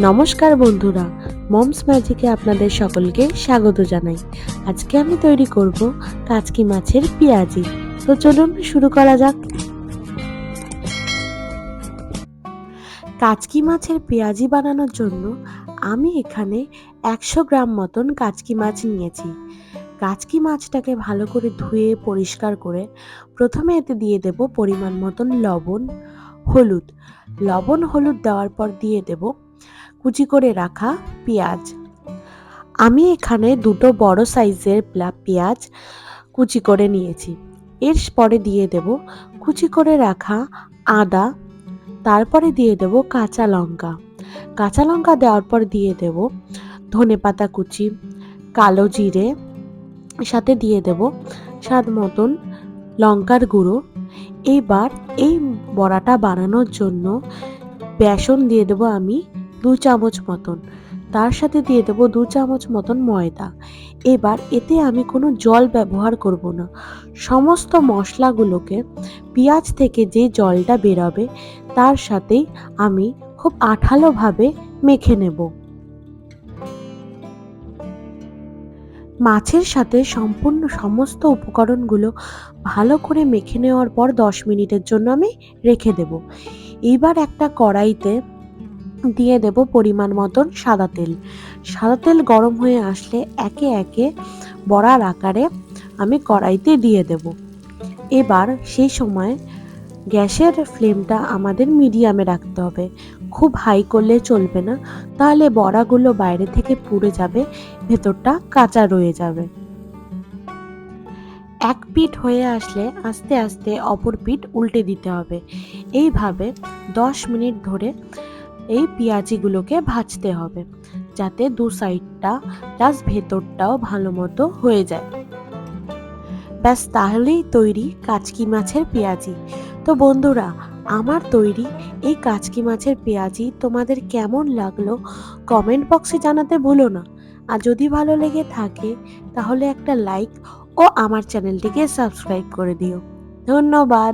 নমস্কার বন্ধুরা, মমস ম্যাজিকে আপনাদের সকলকে স্বাগত জানাই। আজকে আমি তৈরি করব কাচকি মাছের পেঁয়াজি। তো চলুন শুরু করা যাক। কাচকি মাছের পেঁয়াজি বানানোর জন্য আমি এখানে 100 গ্রাম মতন কাচকি মাছ নিয়েছি। কাচকি মাছটাকে ভালো করে ধুয়ে পরিষ্কার করে প্রথমে এতে দিয়ে দেব পরিমাণ মতন হলুদ। হলুদ দেওয়ার পর দিয়ে দেব কুচি করে রাখা পেঁয়াজ। আমি এখানে দুটো বড় সাইজের পেঁয়াজ কুচি করে নিয়েছি। এর পরে দিয়ে দেব কুচি করে রাখা আদা, তারপরে দিয়ে দেব কাঁচা লঙ্কা দেওয়ার পর দিয়ে দেব ধনেপাতা কুচি, কালো জিরে, সাথে দিয়ে দেব স্বাদ মতন লঙ্কার গুঁড়ো। এবার এই বড়াটা বানানোর জন্য বেসন দিয়ে দেব আমি 2 চামচ মতন, তার সাথে দিয়ে দেব 2 চামচ মতন ময়দা। এবার এতে আমি কোনো জল ব্যবহার করব না। সমস্ত মশলাগুলোকে পেঁয়াজ থেকে যে জলটা বেরোবে তার সাথেই আমি খুব আঠালোভাবে মেখে নেব। মাছের সাথে সম্পূর্ণ সমস্ত উপকরণগুলো ভালো করে মেখে নেওয়ার পর 10 মিনিটের জন্য আমি রেখে দেব। এইবার একটা কড়াইতে দিয়ে দেব পরিমাণ মতন সাদা তেল। সাদা তেল গরম হয়ে আসলে একে একে বড়ার আকারে আমি কড়াইতে দিয়ে দেব। এবার সেই সময় গ্যাসের ফ্লেমটা আমাদের মিডিয়ামে রাখতে হবে, খুব হাই করলে চলবে না, তাহলে বড়াগুলো বাইরে থেকে পুড়ে যাবে, ভেতরটা কাঁচা রয়ে যাবে। এক পিঠ হয়ে আসলে আস্তে আস্তে অপর পিঠ উল্টে দিতে হবে। এইভাবে 10 মিনিট ধরে এই পেঁয়াজিগুলোকে ভাজতে হবে, যাতে দু সাইডটা প্লাস ভেতরটাও ভালো মতো হয়ে যায়। ব্যাস, তাহলেই তৈরি কাচকি মাছের পেঁয়াজি। তো বন্ধুরা, আমার তৈরি এই কাচকি মাছের পেঁয়াজি তোমাদের কেমন লাগলো কমেন্ট বক্সে জানাতে ভুলো না। আর যদি ভালো লেগে থাকে তাহলে একটা লাইক ও আমার চ্যানেলটিকে সাবস্ক্রাইব করে দিও। ধন্যবাদ।